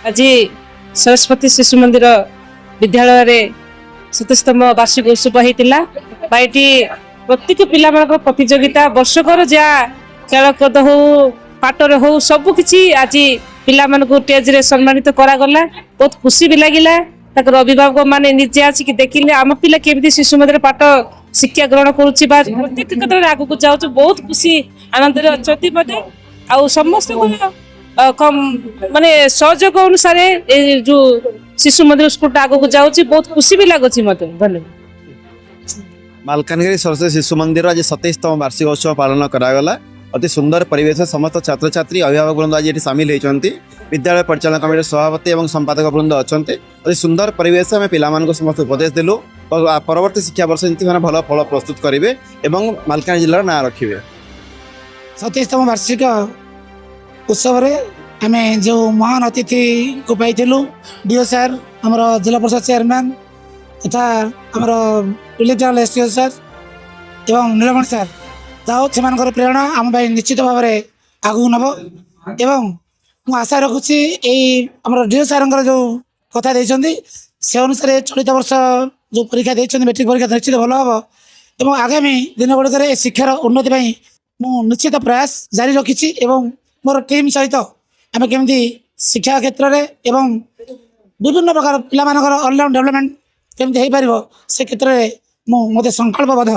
आज सरस्वती शिशु मंदिर विद्यालय 27तम वार्षिक उत्सव होता ये प्रत्येक पिला प्रतियोगिता वर्षकर जहाँ खेलकूद हो पाटर हो सबकि आज पिला स्टेज रे सम्मानित करागला। बहुत खुशी भी लगिला अभिभावक मैंने निजे आसिक देखिले आम पिला केमी शिशु मंदिर पाठ शिक्षा ग्रहण करुच्ची प्रत्येक क्षेत्र में आगू जाऊँ बहुत खुशी आनंद अच्छा समस्त माने सहयोग अनुसार जो शिशु मंदिर स्कूल आगू जाऊँ बहुत खुशी भी लगुच मत धन्यवाद। मालकानगिरी सरस्वती शिशु मंदिर आज 27तम वार्षिक उत्सव पालन करागला। अति सुंदर परिवेश समस्त छात्र छात्री अभिभावक वृंद आज ये सामिल होती विद्यालय परिचालन कमिटी सभापति और संपादक वृंद अच्छा अति सुंदर परिवेश आम पिला समस्त उपदेश देलु परवर्ती शिक्षा वर्ष मैंने भल फल प्रस्तुत करेंगे और मालकानगिरी जिलार ना रखिए। 27तम वार्षिक उत्सव आम जो महान अतिथि को पाइलु डीओ सार आम जिला परिषद चेयरमैन तथा आम इलेक्ट्राल एसटीओ सार एवं नीलमणि सार जाओ से प्रेरणा आम भाई निश्चित भाव में आगू नब एवं मु आशा रखुची आम डीओ सार जो कथा देते से अनुसार चलित वर्ष जो परीक्षा देते मेट्रिक परीक्षा निश्चित भल हम और आगामी दिन गुड़िक शिक्षार उन्नति मु निश्चित प्रयास जारी रखी मोर टीम सहित आम केमी शिक्षा क्षेत्र में विभिन्न प्रकार पिला ऑलराउंड डेवलपमेंट केमती हो पार से क्षेत्र में मत संकल्पबद्ध।